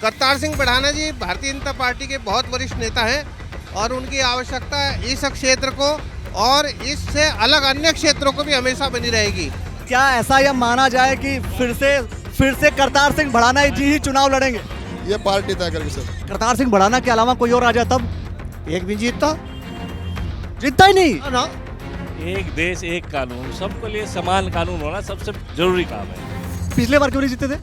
करतार सिंह बढ़ाना जी भारतीय जनता पार्टी के बहुत वरिष्ठ नेता हैं और उनकी आवश्यकता इस क्षेत्र को और इससे अलग अन्य क्षेत्रों को भी हमेशा बनी रहेगी। क्या ऐसा यह माना जाए कि फिर से करतार सिंह भड़ाना जी ही चुनाव लड़ेंगे? ये पार्टी तय करेगी सर। करतार सिंह भड़ाना के अलावा कोई और आ जाए तब एक भी जीतता जीतता ही नहीं ना। एक देश एक कानून, सबके लिए समान कानून होना सबसे जरूरी काम है। पिछले बार क्यों नहीं जीते थे?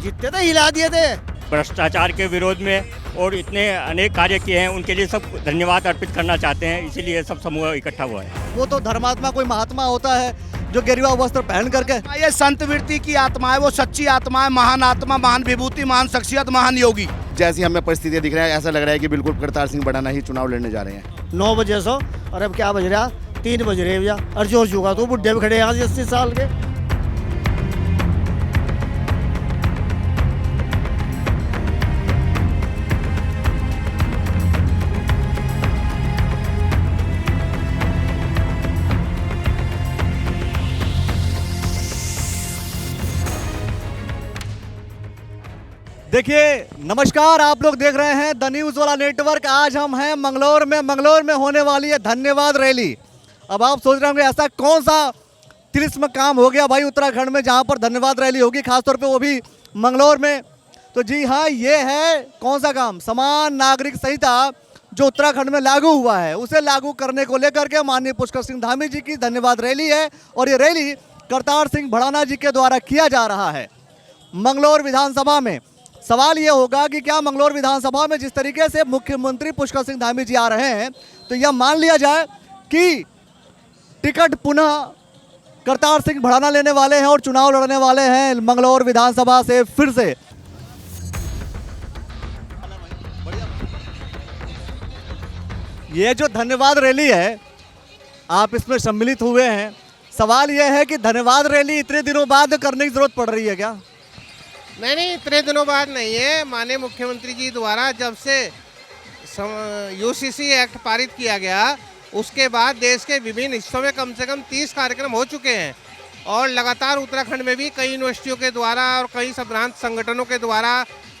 जीतते थे, हिला दिए थे। भ्रष्टाचार के विरोध में और इतने अनेक कार्य किए हैं, उनके लिए सब धन्यवाद अर्पित करना चाहते हैं, इसीलिए सब समूह इकट्ठा हुआ है। वो तो धर्मात्मा कोई महात्मा होता है जो गेरुआ वस्त्र पहन करके। ये संत वृत्ति की आत्मा है, वो सच्ची आत्मा है, महान आत्मा, महान विभूति, महान शख्सियत, महान योगी। जैसी हमें परिस्थितियां दिख रही है ऐसा लग रहा है कि बिल्कुल करतार सिंह बढ़ाना ही चुनाव लड़ने जा रहे हैं। 9 बजे सो और अब क्या बज रहा, 3 बज रहे भैया और जोर चुका तो बुढ़े भी खड़े हैं 80 साल के। देखिए नमस्कार, आप लोग देख रहे हैं द न्यूज़ वाला नेटवर्क। आज हम हैं मंगलौर में होने वाली है धन्यवाद रैली। अब आप सोच रहे होंगे ऐसा कौन सा तिलिस्म काम हो गया भाई उत्तराखंड में जहां पर धन्यवाद रैली होगी, खासतौर पे वो भी मंगलौर में। तो जी हाँ, ये है कौन सा काम, समान नागरिक संहिता जो उत्तराखंड में लागू हुआ है उसे लागू करने को लेकर के माननीय पुष्कर सिंह धामी जी की धन्यवाद रैली है। और ये रैली करतार सिंह भड़ाना जी के द्वारा किया जा रहा है मंगलौर विधानसभा में। सवाल ये होगा कि क्या मंगलौर विधानसभा में जिस तरीके से मुख्यमंत्री पुष्कर सिंह धामी जी आ रहे हैं तो यह मान लिया जाए कि टिकट पुनः करतार सिंह भड़ाना लेने वाले हैं और चुनाव लड़ने वाले हैं मंगलौर विधानसभा से फिर से। ये जो धन्यवाद रैली है आप इसमें सम्मिलित हुए हैं, सवाल यह है कि धन्यवाद रैली इतने दिनों बाद करने की जरूरत पड़ रही है क्या? नहीं, इतने दिनों बाद नहीं है। माननीय मुख्यमंत्री जी द्वारा जब से यूसीसी एक्ट पारित किया गया उसके बाद देश के विभिन्न हिस्सों में कम से कम 30 कार्यक्रम हो चुके हैं और लगातार उत्तराखंड में भी कई यूनिवर्सिटियों के द्वारा और कई संभ्रांत संगठनों के द्वारा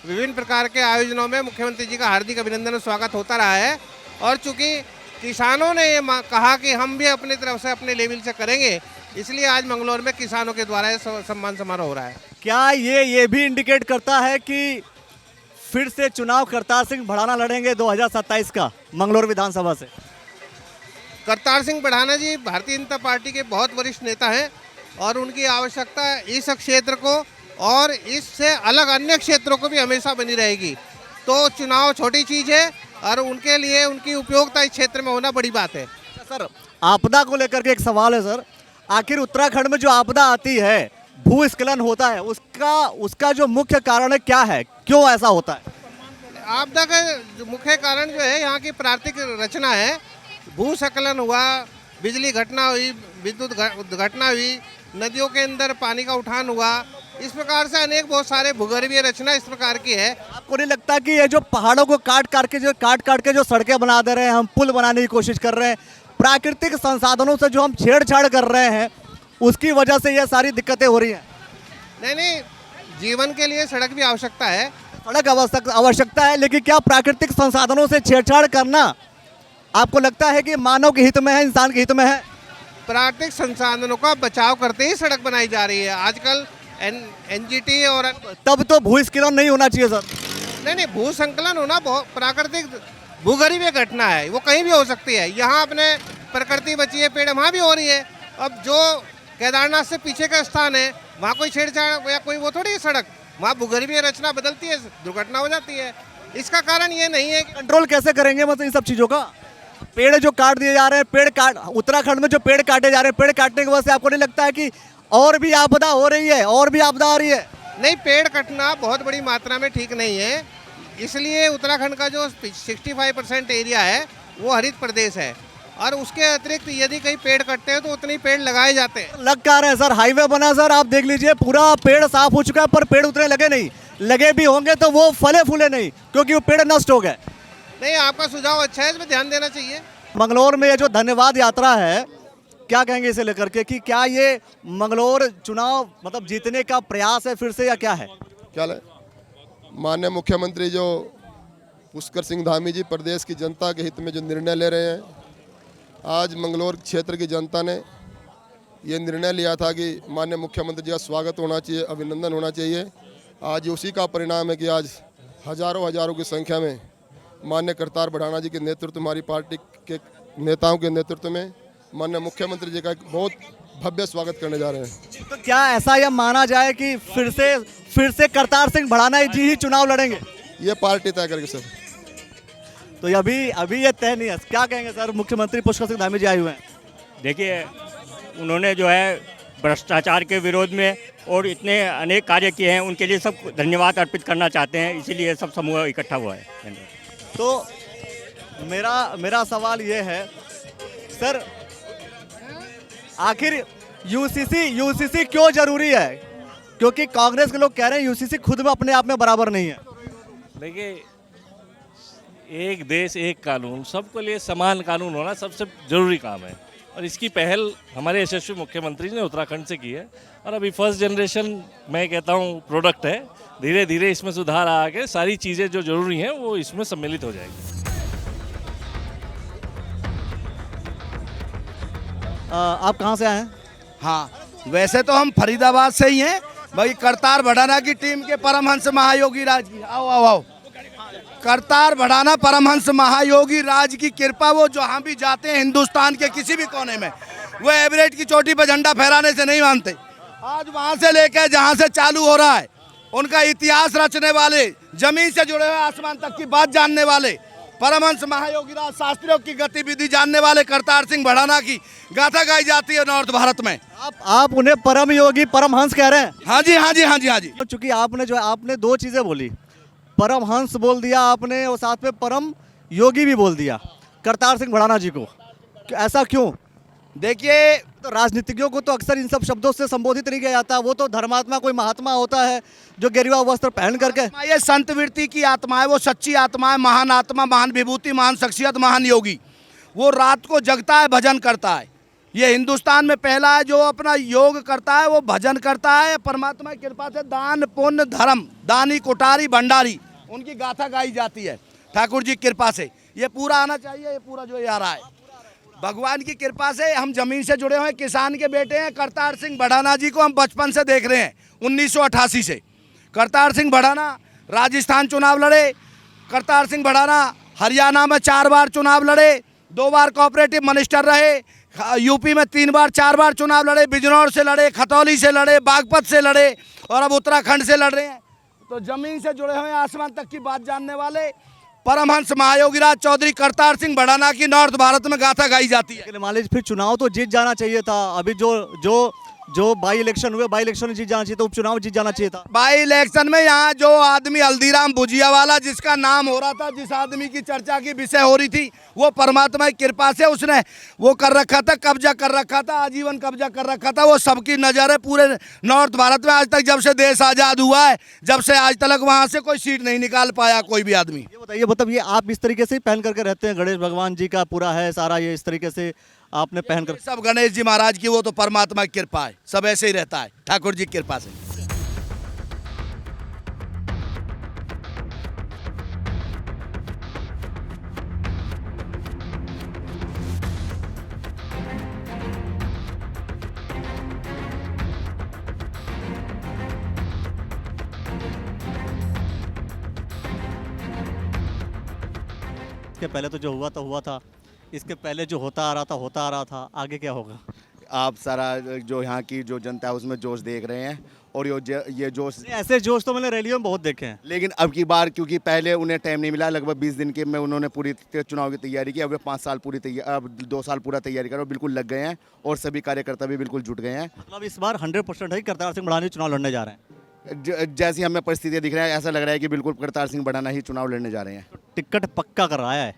विभिन्न प्रकार के आयोजनों में मुख्यमंत्री जी का हार्दिक अभिनंदन और स्वागत होता रहा है। और चूँकि किसानों ने ये कहा कि हम भी अपनी तरफ से अपने लेवल से करेंगे, इसलिए आज मंगलौर में किसानों के द्वारा सम्मान समारोह हो रहा है। क्या ये भी इंडिकेट करता है कि फिर से चुनाव करतार सिंह भड़ाना लड़ेंगे 2027 का मंगलौर विधानसभा से? करतार सिंह बढ़ाना जी भारतीय जनता पार्टी के बहुत वरिष्ठ नेता हैं और उनकी आवश्यकता इस क्षेत्र को और इससे अलग अन्य क्षेत्रों को भी हमेशा बनी रहेगी। तो चुनाव छोटी चीज़ है और उनके लिए उनकी उपयोगिता इस क्षेत्र में होना बड़ी बात है। सर, आपदा को लेकर के एक सवाल है सर, आखिर उत्तराखंड में जो आपदा आती है, भूस्खलन होता है, उसका जो मुख्य कारण है क्या है, क्यों ऐसा होता है? आपदा का मुख्य कारण जो है यहाँ की प्राकृतिक रचना है। भूस्खलन हुआ, बिजली घटना हुई, विद्युत घटना हुई, नदियों के अंदर पानी का उठान हुआ, इस प्रकार से अनेक बहुत सारे भूगर्भीय रचना इस प्रकार की है। आपको नहीं लगता कि ये जो पहाड़ों को काट काट के जो सड़कें बना दे रहे हैं, हम पुल बनाने की कोशिश कर रहे हैं, प्राकृतिक संसाधनों से जो हम छेड़छाड़ कर रहे हैं, उसकी वजह से ये सारी दिक्कतें हो रही हैं? नहीं, जीवन के लिए सड़क भी आवश्यकता है। सड़क आवश्यकता है, लेकिन क्या प्राकृतिक संसाधनों से छेड़छाड़ करना आपको लगता है कि मानव के हित में है, इंसान के हित में है? प्राकृतिक संसाधनों का बचाव करते ही सड़क बनाई जा रही है आजकल। एनजीटी और तब तो भूस्खलन नहीं होना चाहिए सर। नहीं, भूसंकलन होना बहुत प्राकृतिक भूगर्भीय घटना है, वो कहीं भी हो सकती है। यहाँ अपने प्रकृति बची है, पेड़ वहाँ भी हो रही है। अब जो केदारनाथ से पीछे का स्थान है वहाँ कोई छेड़छाड़ या कोई वो थोड़ी सड़क, वहाँ भूगर्भीय रचना बदलती है, दुर्घटना हो जाती है। इसका कारण ये नहीं है कि कंट्रोल कैसे करेंगे मतलब इन सब चीज़ों का? पेड़ जो काट दिए जा रहे हैं, उत्तराखंड में जो पेड़ काटे जा रहे हैं, पेड़ काटने की वजह से आपको नहीं लगता है कि और भी आपदा हो रही है, और भी आपदा आ रही है? नहीं, पेड़ कटना बहुत बड़ी मात्रा में ठीक नहीं है। इसलिए उत्तराखंड का जो 65% एरिया है वो हरित प्रदेश है और उसके अतिरिक्त यदि कहीं पेड़ कटते हैं तो उतने ही पेड़ लगाए जाते हैं। लग क्या रहे हैं सर, हाईवे बना सर, आप देख लीजिए पूरा पेड़ साफ हो चुका है, पर पेड़ उतने लगे नहीं, लगे भी होंगे तो वो फले फूले नहीं क्योंकि वो पेड़ नष्ट हो गए। नहीं, आपका सुझाव अच्छा है, इसमें ध्यान देना चाहिए। मंगलौर में ये जो धन्यवाद यात्रा है, क्या कहेंगे इसे लेकर के कि क्या ये मंगलौर चुनाव मतलब जीतने का प्रयास है फिर से या क्या है? क्या है माननीय मुख्यमंत्री जो पुष्कर सिंह धामी जी प्रदेश की जनता के हित में जो निर्णय ले रहे हैं, आज मंगलौर क्षेत्र की जनता ने ये निर्णय लिया था कि माननीय मुख्यमंत्री जी का स्वागत होना चाहिए, अभिनंदन होना चाहिए। आज उसी का परिणाम है कि आज हजारों की संख्या में माननीय करतार बढ़ाना जी के नेतृत्व, हमारी पार्टी के नेताओं के नेतृत्व में माननीय मुख्यमंत्री जी का एक बहुत भव्य स्वागत करने जा रहे हैं। तो क्या ऐसा यह माना जाए कि फिर से करतार सिंह भड़ाना जी ही चुनाव लड़ेंगे? ये पार्टी तय करेगी सर। तो अभी ये तय नहीं है, क्या कहेंगे सर? मुख्यमंत्री पुष्कर सिंह धामी जी आए हुए हैं। देखिए, उन्होंने जो है भ्रष्टाचार के विरोध में और इतने अनेक कार्य किए हैं, उनके लिए सब धन्यवाद अर्पित करना चाहते हैं, इसीलिए सब समूह इकट्ठा हुआ है। धन्यवाद। तो मेरा सवाल ये है सर, आखिर यूसीसी क्यों जरूरी है? क्योंकि कांग्रेस के लोग कह रहे हैं यूसीसी खुद में अपने आप में बराबर नहीं है। देखिए, एक देश एक कानून, सबके लिए समान कानून होना सबसे जरूरी काम है और इसकी पहल हमारे यशस्वी मुख्यमंत्री ने उत्तराखंड से की है। और अभी फर्स्ट जनरेशन मैं कहता हूँ प्रोडक्ट है, धीरे धीरे इसमें सुधार आके सारी चीज़ें जो जरूरी हैं वो इसमें सम्मिलित हो जाएगी। आप कहाँ से आए हैं? हाँ, वैसे तो हम फरीदाबाद से ही हैं भाई। करतार बढ़ाना की टीम के परमहंस महायोगी राज की आओ करतार बढ़ाना परमहंस महायोगी राज की कृपा, वो जहाँ भी जाते हैं हिंदुस्तान के किसी भी कोने में, वो एवरेस्ट की चोटी पर झंडा फहराने से नहीं मानते। आज वहाँ से लेकर जहाँ से चालू हो रहा है, उनका इतिहास रचने वाले, जमीन से जुड़े हुए आसमान तक की बात जानने वाले परमहंस महायोगी राज शास्त्रियों की गतिविधि जानने वाले करतार सिंह बढ़ाना की गाथा गाई जाती है नॉर्थ भारत में। आप उन्हें परम योगी परमहंस कह रहे हैं? हाँ जी, हाँ जी, हाँ जी, हाँ जी। चूंकि आपने दो चीजें बोली, परमहंस बोल दिया आपने और साथ में परम योगी भी बोल दिया करतार सिंह बढ़ाना जी को, ऐसा क्यों? देखिए, तो राजनीतिज्ञों को तो अक्सर इन सब शब्दों से संबोधित नहीं किया जाता, वो तो धर्मात्मा कोई महात्मा होता है जो गेरुआ वस्त्र पहन करके। ये संत वृत्ति की आत्मा है, वो सच्ची आत्मा है, महान आत्मा, महान विभूति, महान शख्सियत, महान योगी। वो रात को जगता है, भजन करता है। ये हिंदुस्तान में पहला है जो अपना योग करता है, वो भजन करता है। परमात्मा की कृपा से दान पुण्य धर्म, दानी कुटारी भंडारी, उनकी गाथा गाई जाती है ठाकुर जी की कृपा से। ये पूरा आना चाहिए, ये पूरा जो ये आ रहा है भगवान की कृपा से। हम जमीन से जुड़े हुए किसान के बेटे हैं। करतार सिंह बढ़ाना जी को हम बचपन से देख रहे हैं, 1988 से। करतार सिंह बढ़ाना राजस्थान चुनाव लड़े, करतार सिंह बढ़ाना हरियाणा में 4 बार चुनाव लड़े, 2 बार कोऑपरेटिव मिनिस्टर रहे, यूपी में 3 बार 4 बार चुनाव लड़े, बिजनौर से लड़े, खतौली से लड़े, बागपत से लड़े और अब उत्तराखंड से लड़ रहे हैं। तो जमीन से जुड़े हुए आसमान तक की बात जानने वाले परमहंस महायोगी राज चौधरी करतार सिंह बढ़ाना की नॉर्थ भारत में गाथा गाई जाती है। मान लीजिए फिर चुनाव तो जीत जाना चाहिए था। अभी जो बाई इलेक्शन हुए, बाई इलेक्शन में जीत जाना चाहिए था, उपचुनाव जीत जाना चाहिए था। बाई इलेक्शन में यहाँ जो आदमी हल्दीराम भुजिया वाला जिसका नाम हो रहा था, जिस आदमी की चर्चा की विषय हो रही थी, वो परमात्मा की कृपा से उसने वो कर रखा था, कब्जा कर रखा था, आजीवन कब्जा कर रखा था। वो सबकी नज़र है पूरे नॉर्थ भारत में। आज तक जब से देश आज़ाद हुआ है, जब से आज तक वहाँ से कोई सीट नहीं निकाल पाया कोई भी आदमी। ये बताइए, मतलब ये आप इस तरीके से ही पहन करके रहते हैं? गणेश भगवान जी का पूरा है सारा, ये इस तरीके से आपने पहन कर? सब गणेश जी महाराज की, वो तो परमात्मा की कृपा है, सब ऐसे ही रहता है ठाकुर जी की कृपा से। इसके पहले तो जो हुआ था हुआ था, इसके पहले जो होता आ रहा था, आगे क्या होगा? आप सारा जो यहाँ की जो जनता है उसमें जोश देख रहे हैं और ये जोश, ऐसे जोश तो मैंने रैलियों में बहुत देखे हैं। लेकिन अब की बार क्योंकि पहले उन्हें टाइम नहीं मिला, लगभग 20 दिन के में उन्होंने पूरी चुनाव की तैयारी की। अब 5 साल अब 2 साल पूरा तैयारी करो, बिल्कुल लग गए हैं और सभी कार्यकर्ता भी बिल्कुल जुट गए हैं। मतलब इस बार 100% है करतार सिंह बढ़ाना चुनाव लड़ने जा रहे हैं। जैसी हमें परिस्थितियाँ दिख रही है, ऐसा लग रहा है कि बिल्कुल करतार सिंह बढ़ाना ही चुनाव लड़ने जा रहे हैं। टिकट पक्का कर रहा है?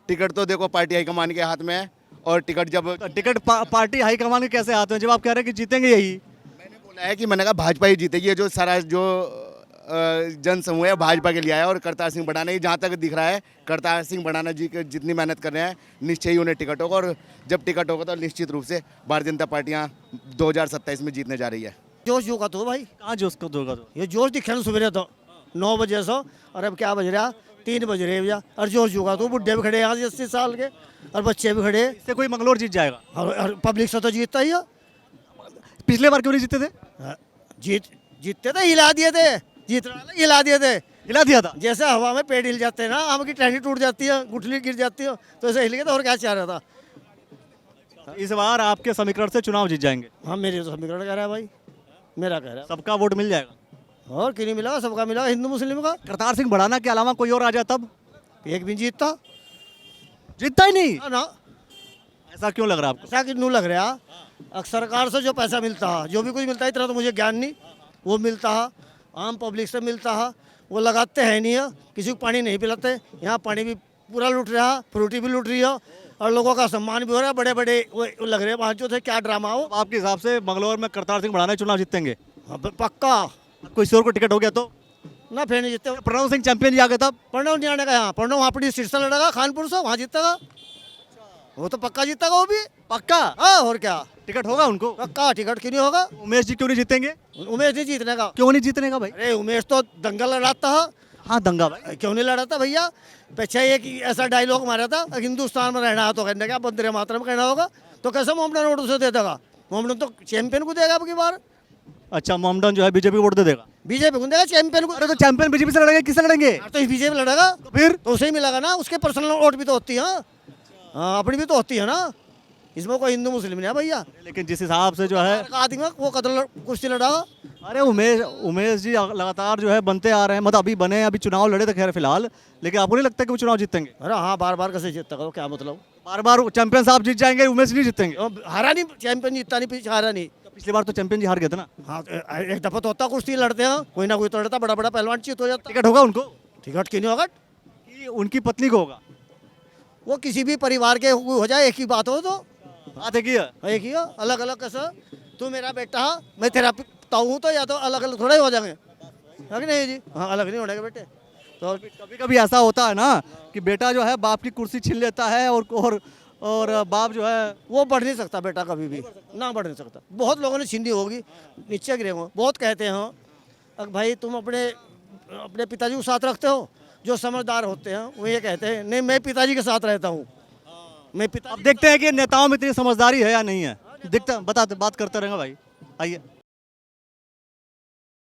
टिकट तो देखो पार्टी हाईकमान के हाथ में है, और टिकट पार्टी हाईकमान के कैसे हाथ में, जब आप कह रहे हैं कि जीतेंगे यही? मैंने बोला है कि मैंने कहा भाजपा ही जीतेगी। ये जो सारा जो जन समूह है भाजपा के लिए आया और करतार सिंह बढ़ाना ही, जहाँ तक दिख रहा है करतार सिंह बढ़ाना जी के जितनी मेहनत कर रहे हैं, निश्चय ही उन्हें टिकट होगा। और जब टिकट होगा तो निश्चित रूप से भारतीय जनता पार्टियाँ 2027 में जीतने जा रही है। जोश जोगा तो भाई, कहाँ जोश को दोगा? तो ये जोश दिखे ना सुबह तो 9 बजे से, और अब क्या बज रहा 3 बज रहे भैया, और जोर चुका तो बुढ़े भी खड़े हैं यहाँ से 80 साल के, और बच्चे भी खड़े हैं। इससे कोई मंगलौर जीत जाएगा? और पब्लिक से तो जीतता ही है। पिछले बार क्यों नहीं जीते थे? जीतते थे, हिला दिए थे, जीत रहा था, हिला दिए थे। हिला दिया था। जैसे हवा में पेड़ हिल जाते हैं ना, आम की टहनी टूट जाती है, गुठली गिर जाती है, तो ऐसे हिल गया था। और क्या चाह रहा था? इस बार आपके समीकरण से चुनाव जीत जाएंगे? हाँ, मेरे तो समीकरण कह रहा है भाई, मेरा कह रहा सबका वोट मिल जाएगा? है। और क्यों नहीं मिला, सबका मिला, हिंदू मुस्लिम का। करतार सिंह भड़ाना के अलावा कोई और आ जाए तब? एक भी जीतता जीतता ही नहीं। ना। ऐसा क्यों लग रहा है आपको? ऐसा क्यों लग रहा? सरकार से जो पैसा मिलता है, जो भी कुछ मिलता है, इतना तो मुझे ज्ञान नहीं, वो मिलता है आम पब्लिक से मिलता है, वो लगाते हैं नहीं है, किसी को पानी नहीं पिलाते। यहाँ पानी भी पूरा लूट रहा है, फ्रूटी भी लूट रही है, और लोगों का सम्मान भी हो रहा है। बड़े बड़े वो लग रहे हैं वहाँ जो थे, क्या ड्रामा हो। आपके हिसाब से मंगलौर में करतार सिंह भड़ाना चुनाव जीतेंगे? हाँ, पक्का। कोई और को टिकट हो गया तो? ना फिर नहीं जीतते। प्रणव सिंह चैंपियन जी आ गए तब? प्रणव नहीं आने का यहाँ, प्रणव वहाँ अपनी सीट से लड़ेगा, खानपुर से, वहाँ जीतेगा। वो तो पक्का जीतेगा, वो भी पक्का। हाँ, और क्या, टिकट होगा उनको? पक्का टिकट क्यों नहीं होगा। उमेश जी क्यों नहीं जीतेंगे? उमेश नहीं जीतने का। क्यों नहीं जीतने का भाई? अरे उमेश तो दंगल लड़ाता है। हाँ, दंगा भाई। क्यों नहीं लड़ा था भैया? पीछे एक ऐसा डायलॉग मारा था, हिंदुस्तान में रहना है तो कहने का वंदे मातरम कहना होगा, तो कैसे मोहम्मदन वोट उसे दे देगा? मोहम्मदन तो चैंपियन को देगा अब की बार। अच्छा, मोहम्मदन जो है बीजेपी वोट दे देगा? बीजेपी को देगा, चैंपियन को। अरे तो चैंपियन बीजेपी से लड़ेंगे, किससे लड़ेंगे? तो बीजेपी लड़ेगा तो फिर तो उसे ही मिलेगा ना, उसके पर्सनल वोट भी तो होती है। हाँ, अपनी भी तो होती है ना, इसमें कोई हिंदू मुस्लिम नहीं है भैया। लेकिन जिस हिसाब से जो है, आदमी वो कतल कुश्ती लड़ा। अरे उमेश जी लगातार जो है बनते आ रहे हैं, मतलब अभी बने, अभी चुनाव लड़े थे खैर फिलहाल, लेकिन आपको नहीं लगता कि वो चुनाव जीतेंगे? अरे हाँ, बार बार कैसे जीतेगा, क्या मतलब? बार बार चैंपियन साहब जीत जाएंगे, उमेश नहीं जीतेंगे? हारा नहीं, चैंपियन जीतता नहीं, पीछे हारा नहीं। पिछली बार तो चैंपियन जी हार गए थे ना? हाँ, एक दफा तो होता, कुश्ती लड़ते हैं, कोई ना कोई तो लड़ता, बड़ा बड़ा पहलवान चीत हो जाता। टिकट होगा उनको? टिकट क्यों नहीं होगा? कि उनकी पत्नी को होगा? वो किसी भी परिवार के हो जाए, एक ही बात हो तो बात है कि एक ही हो। अलग अलग कैसे? तू मेरा बेटा है, मैं तेरा ताऊ हूँ, तो या तो अलग अलग थोड़ा ही हो जाएंगे, है कि नहीं जी? हाँ, अलग नहीं होने के बेटे। तो कभी कभी ऐसा होता है ना कि बेटा जो है बाप की कुर्सी छीन लेता है, और बाप जो है वो बढ़ नहीं सकता बेटा, कभी भी ना बढ़ नहीं सकता। बहुत लोगों ने छीनी होगी, नीचे गिरे हो, बहुत कहते हैं अब भाई तुम अपने अपने पिताजी को साथ रखते हो, जो समझदार होते हैं वो ये कहते हैं नहीं, मैं पिताजी के साथ रहता हूँ, मैं पिता। अब देखते हैं कि नेताओं में इतनी समझदारी है या नहीं है, देखते बात करते रहेंगे भाई। आइए।